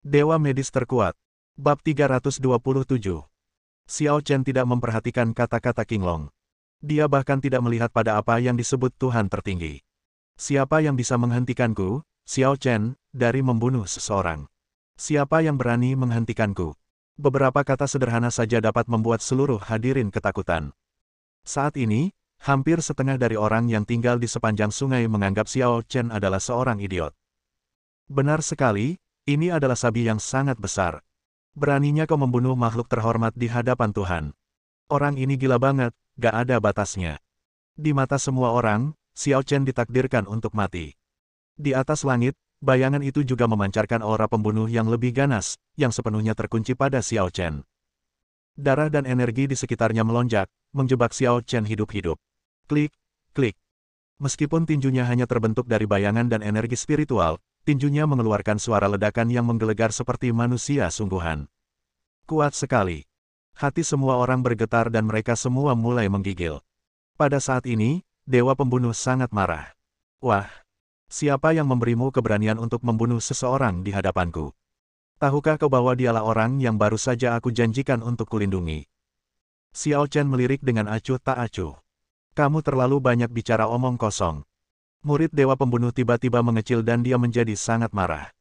Dewa Medis Terkuat. Bab 327. Xiao Chen tidak memperhatikan kata-kata Qinglong. Dia bahkan tidak melihat pada apa yang disebut Tuhan tertinggi. Siapa yang bisa menghentikanku, Xiao Chen, dari membunuh seseorang? Siapa yang berani menghentikanku? Beberapa kata sederhana saja dapat membuat seluruh hadirin ketakutan. Saat ini, hampir setengah dari orang yang tinggal di sepanjang sungai menganggap Xiao Chen adalah seorang idiot. Benar sekali, ini adalah sabi yang sangat besar. Beraninya kau membunuh makhluk terhormat di hadapan Tuhan. Orang ini gila banget, gak ada batasnya. Di mata semua orang, Xiao Chen ditakdirkan untuk mati. Di atas langit, bayangan itu juga memancarkan aura pembunuh yang lebih ganas, yang sepenuhnya terkunci pada Xiao Chen. Darah dan energi di sekitarnya melonjak, menjebak Xiao Chen hidup-hidup. Klik, klik. Meskipun tinjunya hanya terbentuk dari bayangan dan energi spiritual, tinjunya mengeluarkan suara ledakan yang menggelegar seperti manusia sungguhan. Kuat sekali. Hati semua orang bergetar dan mereka semua mulai menggigil. Pada saat ini, Dewa Pembunuh sangat marah. Wah, siapa yang memberimu keberanian untuk membunuh seseorang di hadapanku? Tahukah kau bahwa dialah orang yang baru saja aku janjikan untuk kulindungi? Xiao Chen melirik dengan acuh tak acuh. Kamu terlalu banyak bicara omong kosong. Murid Dewa Pembunuh tiba-tiba mengecil dan dia menjadi sangat marah.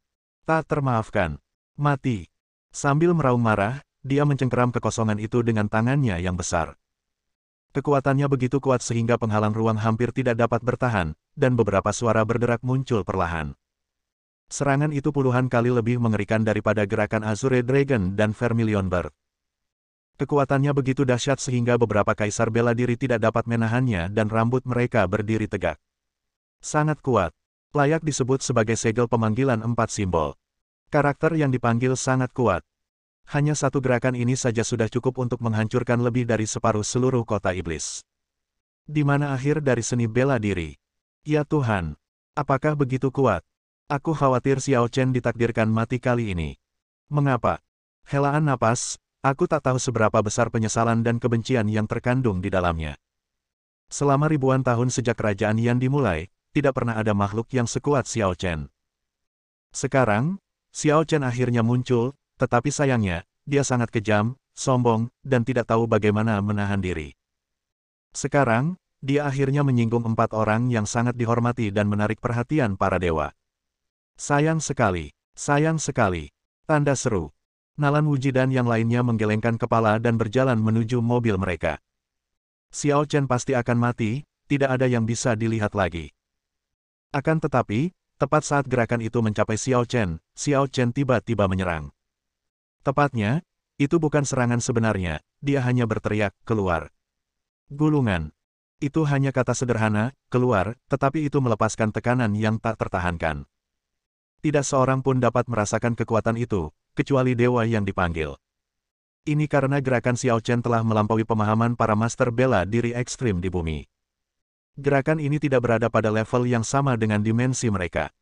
Tak termaafkan. Mati. Sambil meraung marah, dia mencengkeram kekosongan itu dengan tangannya yang besar. Kekuatannya begitu kuat sehingga penghalang ruang hampir tidak dapat bertahan, dan beberapa suara berderak muncul perlahan. Serangan itu puluhan kali lebih mengerikan daripada gerakan Azure Dragon dan Vermilion Bird. Kekuatannya begitu dahsyat sehingga beberapa kaisar bela diri tidak dapat menahannya dan rambut mereka berdiri tegak. Sangat kuat. Layak disebut sebagai segel pemanggilan 4 simbol. Karakter yang dipanggil sangat kuat. Hanya satu gerakan ini saja sudah cukup untuk menghancurkan lebih dari separuh seluruh kota iblis. Di mana akhir dari seni bela diri? Ya Tuhan! Apakah begitu kuat? Aku khawatir Xiao Chen ditakdirkan mati kali ini. Mengapa? Helaan napas, aku tak tahu seberapa besar penyesalan dan kebencian yang terkandung di dalamnya. Selama ribuan tahun sejak kerajaan Yan dimulai, tidak pernah ada makhluk yang sekuat Xiao Chen. Sekarang, Xiao Chen akhirnya muncul, tetapi sayangnya, dia sangat kejam, sombong, dan tidak tahu bagaimana menahan diri. Sekarang, dia akhirnya menyinggung 4 orang yang sangat dihormati dan menarik perhatian para dewa. Sayang sekali, tanda seru. Nalan Wuji dan yang lainnya menggelengkan kepala dan berjalan menuju mobil mereka. Xiao Chen pasti akan mati, tidak ada yang bisa dilihat lagi. Akan tetapi, tepat saat gerakan itu mencapai Xiao Chen tiba-tiba menyerang. Tepatnya, itu bukan serangan sebenarnya, dia hanya berteriak, keluar. Gulungan. Itu hanya kata sederhana, keluar, tetapi itu melepaskan tekanan yang tak tertahankan. Tidak seorang pun dapat merasakan kekuatan itu, kecuali dewa yang dipanggil. Ini karena gerakan Xiao Chen telah melampaui pemahaman para master bela diri ekstrim di bumi. Gerakan ini tidak berada pada level yang sama dengan dimensi mereka.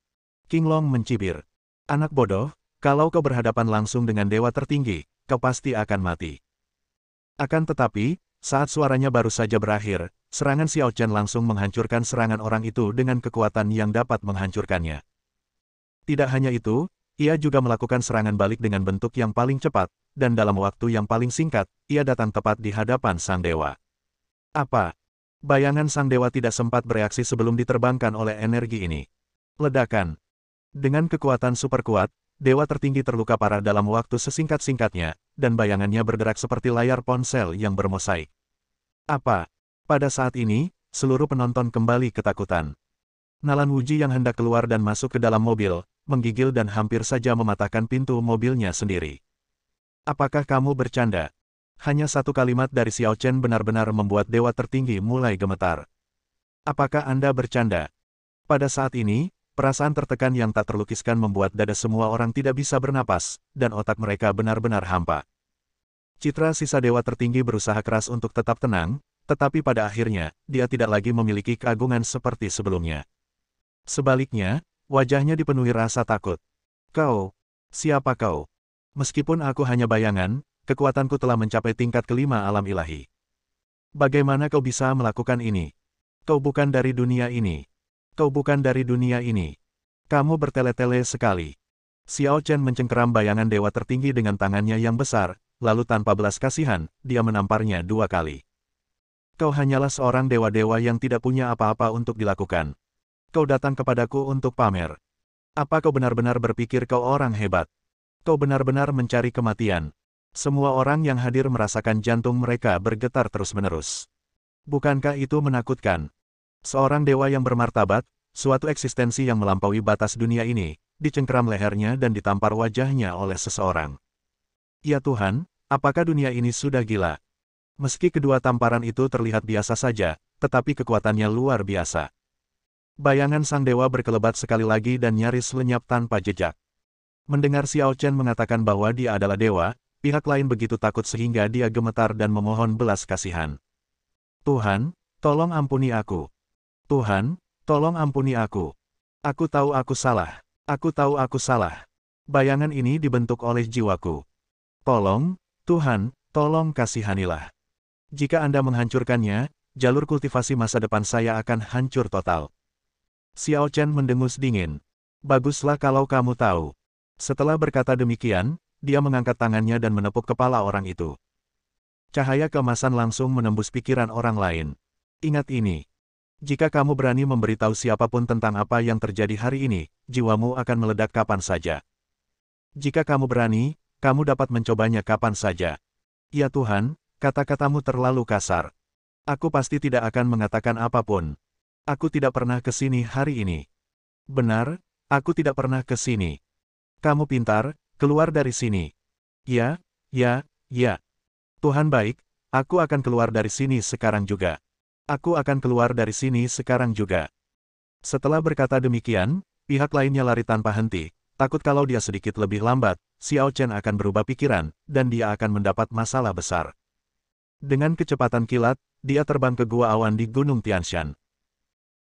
Qinglong mencibir. Anak bodoh, kalau kau berhadapan langsung dengan dewa tertinggi, kau pasti akan mati. Akan tetapi, saat suaranya baru saja berakhir, serangan Xiao Chen langsung menghancurkan serangan orang itu dengan kekuatan yang dapat menghancurkannya. Tidak hanya itu, ia juga melakukan serangan balik dengan bentuk yang paling cepat, dan dalam waktu yang paling singkat, ia datang tepat di hadapan sang dewa. Apa? Bayangan sang dewa tidak sempat bereaksi sebelum diterbangkan oleh energi ini. Ledakan. Dengan kekuatan super kuat, dewa tertinggi terluka parah dalam waktu sesingkat-singkatnya, dan bayangannya bergerak seperti layar ponsel yang bermosaik. Apa? Pada saat ini, seluruh penonton kembali ketakutan. Nalan Wuji yang hendak keluar dan masuk ke dalam mobil, menggigil dan hampir saja mematahkan pintu mobilnya sendiri. Apakah kamu bercanda? Hanya satu kalimat dari Xiao Chen benar-benar membuat dewa tertinggi mulai gemetar. Apakah Anda bercanda? Pada saat ini, perasaan tertekan yang tak terlukiskan membuat dada semua orang tidak bisa bernapas, dan otak mereka benar-benar hampa. Citra sisa dewa tertinggi berusaha keras untuk tetap tenang, tetapi pada akhirnya, dia tidak lagi memiliki keagungan seperti sebelumnya. Sebaliknya, wajahnya dipenuhi rasa takut. Kau, siapa kau? Meskipun aku hanya bayangan, kekuatanku telah mencapai tingkat kelima alam ilahi. Bagaimana kau bisa melakukan ini? Kau bukan dari dunia ini. Kau bukan dari dunia ini. Kamu bertele-tele sekali. Xiao Chen mencengkeram bayangan dewa tertinggi dengan tangannya yang besar, lalu tanpa belas kasihan, dia menamparnya 2 kali. Kau hanyalah seorang dewa-dewa yang tidak punya apa-apa untuk dilakukan. Kau datang kepadaku untuk pamer. Apa kau benar-benar berpikir kau orang hebat? Kau benar-benar mencari kematian. Semua orang yang hadir merasakan jantung mereka bergetar terus-menerus. Bukankah itu menakutkan? Seorang dewa yang bermartabat, suatu eksistensi yang melampaui batas dunia ini, dicengkeram lehernya dan ditampar wajahnya oleh seseorang. Ya Tuhan, apakah dunia ini sudah gila? Meski kedua tamparan itu terlihat biasa saja, tetapi kekuatannya luar biasa. Bayangan sang dewa berkelebat sekali lagi dan nyaris lenyap tanpa jejak. Mendengar Xiao Chen mengatakan bahwa dia adalah dewa, pihak lain begitu takut sehingga dia gemetar dan memohon belas kasihan. Tuhan, tolong ampuni aku. Tuhan, tolong ampuni aku. Aku tahu aku salah. Aku tahu aku salah. Bayangan ini dibentuk oleh jiwaku. Tolong, Tuhan, tolong kasihanilah. Jika Anda menghancurkannya, jalur kultivasi masa depan saya akan hancur total. Xiao Chen mendengus dingin. Baguslah kalau kamu tahu. Setelah berkata demikian, dia mengangkat tangannya dan menepuk kepala orang itu. Cahaya keemasan langsung menembus pikiran orang lain. Ingat ini. Jika kamu berani memberitahu siapapun tentang apa yang terjadi hari ini, jiwamu akan meledak kapan saja. Jika kamu berani, kamu dapat mencobanya kapan saja. Ya Tuhan, kata-katamu terlalu kasar. Aku pasti tidak akan mengatakan apapun. Aku tidak pernah ke sini hari ini. Benar, aku tidak pernah ke sini. Kamu pintar, keluar dari sini. Ya, ya, ya. Tuhan baik, aku akan keluar dari sini sekarang juga. Aku akan keluar dari sini sekarang juga. Setelah berkata demikian, pihak lainnya lari tanpa henti, takut kalau dia sedikit lebih lambat, Xiao Chen akan berubah pikiran, dan dia akan mendapat masalah besar. Dengan kecepatan kilat, dia terbang ke gua awan di Gunung Tianshan.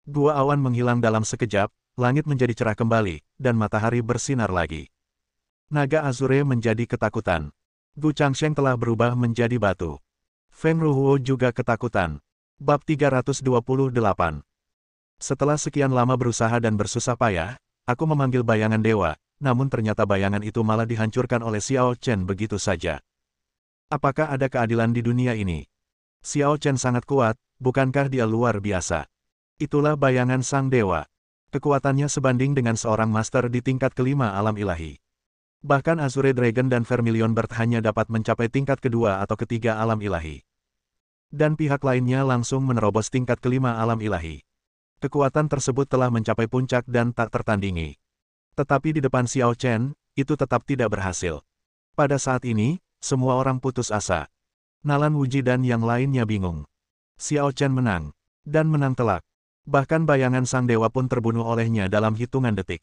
Gua awan menghilang dalam sekejap, langit menjadi cerah kembali, dan matahari bersinar lagi. Naga Azure menjadi ketakutan. Gu Changsheng telah berubah menjadi batu. Feng Ruhuo juga ketakutan. Bab 328. Setelah sekian lama berusaha dan bersusah payah, aku memanggil bayangan dewa, namun ternyata bayangan itu malah dihancurkan oleh Xiao Chen begitu saja. Apakah ada keadilan di dunia ini? Xiao Chen sangat kuat, bukankah dia luar biasa? Itulah bayangan sang dewa. Kekuatannya sebanding dengan seorang master di tingkat kelima alam ilahi. Bahkan Azure Dragon dan Vermilion Bird hanya dapat mencapai tingkat kedua atau ketiga alam ilahi. Dan pihak lainnya langsung menerobos tingkat kelima alam ilahi. Kekuatan tersebut telah mencapai puncak dan tak tertandingi. Tetapi di depan Xiao Chen, itu tetap tidak berhasil. Pada saat ini, semua orang putus asa. Nalan Wuji dan yang lainnya bingung. Xiao Chen menang. Dan menang telak. Bahkan bayangan sang dewa pun terbunuh olehnya dalam hitungan detik.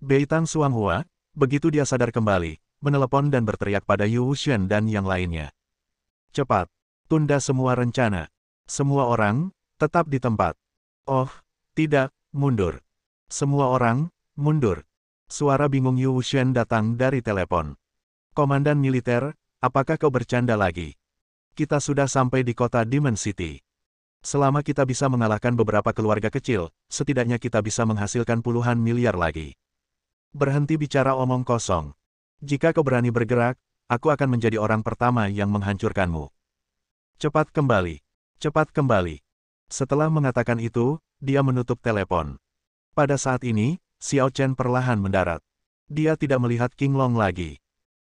Beitang Suanghua, begitu dia sadar kembali, menelepon dan berteriak pada Yu Wuxian dan yang lainnya. Cepat, tunda semua rencana. Semua orang, tetap di tempat. Oh, tidak, mundur. Semua orang, mundur. Suara bingung Yu Wuxian datang dari telepon. Komandan militer, apakah kau bercanda lagi? Kita sudah sampai di kota Demon City. Selama kita bisa mengalahkan beberapa keluarga kecil, setidaknya kita bisa menghasilkan puluhan miliar lagi. Berhenti bicara omong kosong. Jika kau berani bergerak, aku akan menjadi orang pertama yang menghancurkanmu. Cepat kembali. Cepat kembali. Setelah mengatakan itu, dia menutup telepon. Pada saat ini, Xiao Chen perlahan mendarat. Dia tidak melihat King Long lagi.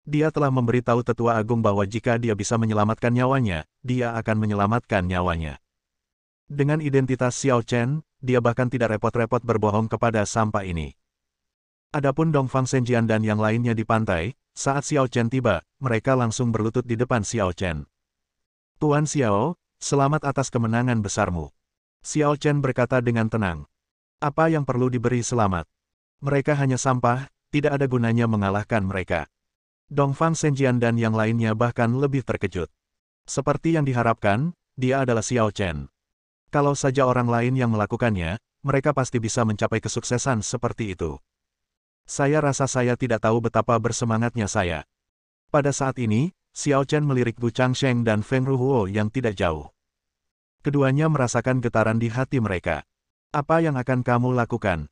Dia telah memberitahu Tetua Agung bahwa jika dia bisa menyelamatkan nyawanya, dia akan menyelamatkan nyawanya. Dengan identitas Xiao Chen, dia bahkan tidak repot-repot berbohong kepada sampah ini. Adapun Dongfang Zhenjian dan yang lainnya di pantai, saat Xiao Chen tiba, mereka langsung berlutut di depan Xiao Chen. Tuan Xiao, selamat atas kemenangan besarmu. Xiao Chen berkata dengan tenang. Apa yang perlu diberi selamat? Mereka hanya sampah, tidak ada gunanya mengalahkan mereka. Dongfang Zhenjian dan yang lainnya bahkan lebih terkejut. Seperti yang diharapkan, dia adalah Xiao Chen. Kalau saja orang lain yang melakukannya, mereka pasti bisa mencapai kesuksesan seperti itu. Saya rasa saya tidak tahu betapa bersemangatnya saya. Pada saat ini, Xiao Chen melirik Gu Changsheng dan Feng Ruhuo yang tidak jauh. Keduanya merasakan getaran di hati mereka. Apa yang akan kamu lakukan?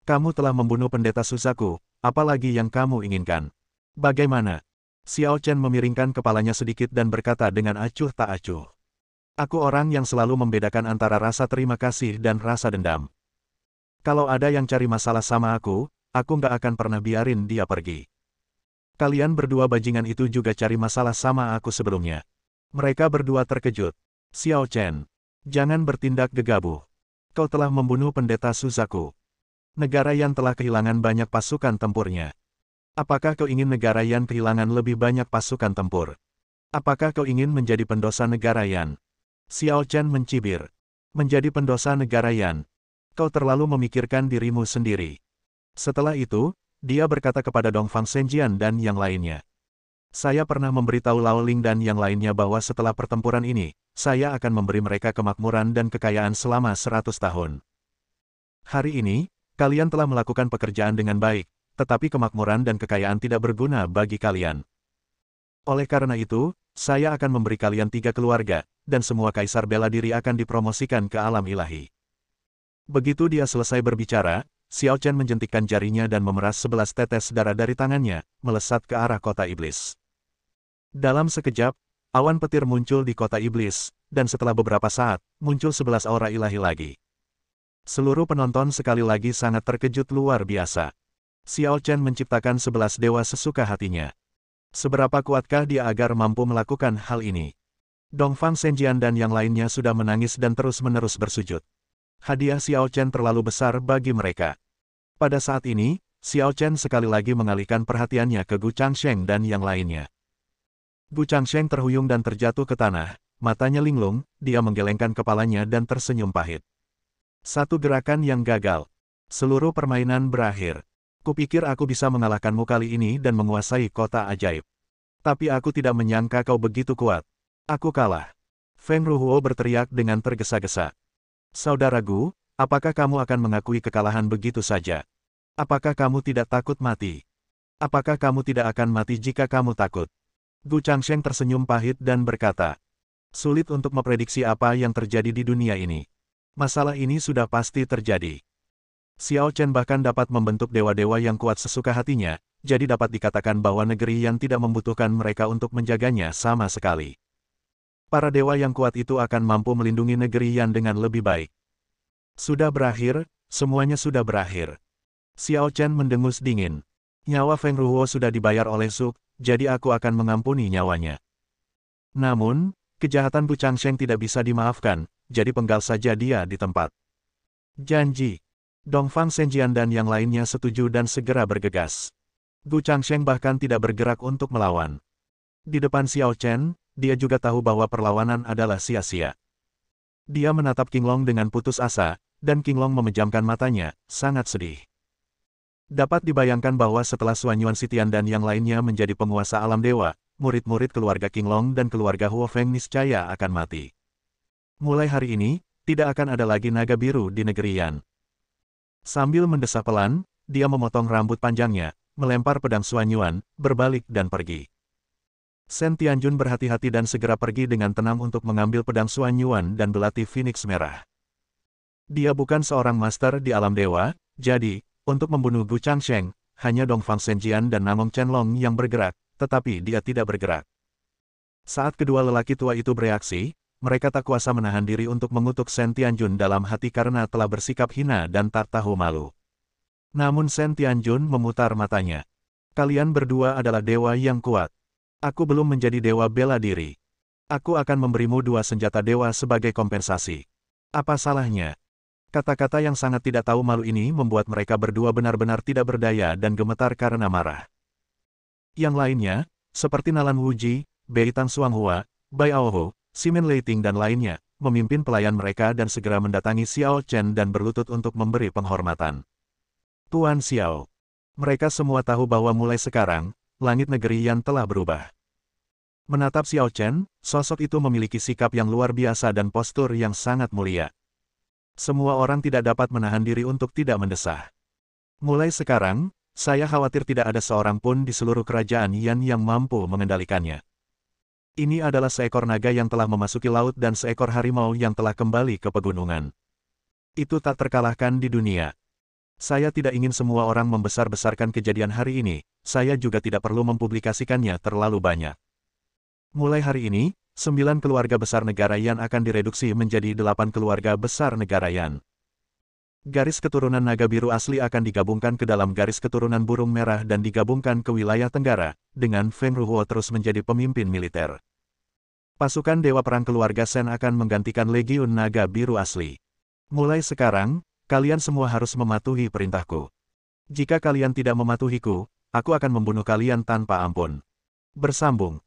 Kamu telah membunuh pendeta Suzaku, apalagi yang kamu inginkan? Bagaimana? Xiao Chen memiringkan kepalanya sedikit dan berkata dengan acuh tak acuh. Aku orang yang selalu membedakan antara rasa terima kasih dan rasa dendam. Kalau ada yang cari masalah sama aku nggak akan pernah biarin dia pergi. Kalian berdua bajingan itu juga cari masalah sama aku sebelumnya. Mereka berdua terkejut. Xiao Chen, jangan bertindak gegabah. Kau telah membunuh pendeta Suzaku. Negara Yan telah kehilangan banyak pasukan tempurnya. Apakah kau ingin negara Yan kehilangan lebih banyak pasukan tempur? Apakah kau ingin menjadi pendosa negara Yan? Xiao Chen mencibir. Menjadi pendosa negara Yan. Kau terlalu memikirkan dirimu sendiri. Setelah itu, dia berkata kepada Dongfang Zhenjian dan yang lainnya. Saya pernah memberitahu Lao Ling dan yang lainnya bahwa setelah pertempuran ini, saya akan memberi mereka kemakmuran dan kekayaan selama 100 tahun. Hari ini, kalian telah melakukan pekerjaan dengan baik, tetapi kemakmuran dan kekayaan tidak berguna bagi kalian. Oleh karena itu, saya akan memberi kalian 3 keluarga, dan semua kaisar bela diri akan dipromosikan ke alam ilahi. Begitu dia selesai berbicara, Xiao Chen menjentikkan jarinya dan memeras 11 tetes darah dari tangannya, melesat ke arah kota iblis. Dalam sekejap, awan petir muncul di kota iblis, dan setelah beberapa saat, muncul 11 aura ilahi lagi. Seluruh penonton sekali lagi sangat terkejut luar biasa. Xiao Chen menciptakan 11 dewa sesuka hatinya. Seberapa kuatkah dia agar mampu melakukan hal ini? Dongfang Zhenjian dan yang lainnya sudah menangis dan terus-menerus bersujud. Hadiah Xiao Chen terlalu besar bagi mereka. Pada saat ini, Xiao Chen sekali lagi mengalihkan perhatiannya ke Gu Changsheng dan yang lainnya. Gu Changsheng terhuyung dan terjatuh ke tanah, matanya linglung, dia menggelengkan kepalanya dan tersenyum pahit. Satu gerakan yang gagal. Seluruh permainan berakhir. Kupikir aku bisa mengalahkanmu kali ini dan menguasai kota ajaib. Tapi aku tidak menyangka kau begitu kuat. Aku kalah. Feng Ruhuo berteriak dengan tergesa-gesa. Saudara Gu, apakah kamu akan mengakui kekalahan begitu saja? Apakah kamu tidak takut mati? Apakah kamu tidak akan mati jika kamu takut? Gu Changsheng tersenyum pahit dan berkata, sulit untuk memprediksi apa yang terjadi di dunia ini. Masalah ini sudah pasti terjadi. Xiao Chen bahkan dapat membentuk dewa-dewa yang kuat sesuka hatinya, jadi dapat dikatakan bahwa negeri yang tidak membutuhkan mereka untuk menjaganya sama sekali. Para dewa yang kuat itu akan mampu melindungi negeri Yan dengan lebih baik. Sudah berakhir, semuanya sudah berakhir. Xiao Chen mendengus dingin. Nyawa Feng Ruhuo sudah dibayar oleh Suk, jadi aku akan mengampuni nyawanya. Namun, kejahatan Gu Changsheng tidak bisa dimaafkan, jadi penggal saja dia di tempat. Janji. Dongfang Zhenjian dan yang lainnya setuju dan segera bergegas. Gu Changsheng bahkan tidak bergerak untuk melawan. Di depan Xiao Chen, dia juga tahu bahwa perlawanan adalah sia-sia. Dia menatap Qinglong dengan putus asa, dan Qinglong memejamkan matanya, sangat sedih. Dapat dibayangkan bahwa setelah Suanyuan Sitian dan yang lainnya menjadi penguasa alam dewa, murid-murid keluarga Qinglong dan keluarga Huo Feng niscaya akan mati. Mulai hari ini, tidak akan ada lagi naga biru di negeri Yan. Sambil mendesah pelan, dia memotong rambut panjangnya, melempar pedang Suanyuan, berbalik dan pergi. Shen Tianjun berhati-hati dan segera pergi dengan tenang untuk mengambil pedang Suanyuan dan belati Phoenix merah. Dia bukan seorang master di alam dewa, jadi, untuk membunuh Gu Changsheng, hanya Dongfang Zhenjian dan Namong Chenlong yang bergerak, tetapi dia tidak bergerak. Saat kedua lelaki tua itu bereaksi, mereka tak kuasa menahan diri untuk mengutuk Shen Tianjun dalam hati karena telah bersikap hina dan tak tahu malu. Namun Shen Tianjun memutar matanya. Kalian berdua adalah dewa yang kuat. Aku belum menjadi dewa bela diri. Aku akan memberimu 2 senjata dewa sebagai kompensasi. Apa salahnya? Kata-kata yang sangat tidak tahu malu ini membuat mereka berdua benar-benar tidak berdaya dan gemetar karena marah. Yang lainnya, seperti Nalan Wuji, Bei Tang Xuanghua, Bai Aohu, Simen Leiting dan lainnya, memimpin pelayan mereka dan segera mendatangi Xiao Chen dan berlutut untuk memberi penghormatan. Tuan Xiao. Mereka semua tahu bahwa mulai sekarang, langit negeri Yan telah berubah. Menatap Xiao Chen, sosok itu memiliki sikap yang luar biasa dan postur yang sangat mulia. Semua orang tidak dapat menahan diri untuk tidak mendesah. Mulai sekarang, saya khawatir tidak ada seorang pun di seluruh kerajaan Yan yang mampu mengendalikannya. Ini adalah seekor naga yang telah memasuki laut dan seekor harimau yang telah kembali ke pegunungan. Itu tak terkalahkan di dunia. Saya tidak ingin semua orang membesar-besarkan kejadian hari ini, saya juga tidak perlu mempublikasikannya terlalu banyak. Mulai hari ini, 9 keluarga besar negara Yan akan direduksi menjadi 8 keluarga besar negara Yan. Garis keturunan naga biru asli akan digabungkan ke dalam garis keturunan burung merah dan digabungkan ke wilayah Tenggara, dengan Feng Ruhuo terus menjadi pemimpin militer. Pasukan Dewa Perang keluarga Shen akan menggantikan Legiun Naga Biru asli. Mulai sekarang, kalian semua harus mematuhi perintahku. Jika kalian tidak mematuhiku, aku akan membunuh kalian tanpa ampun. Bersambung.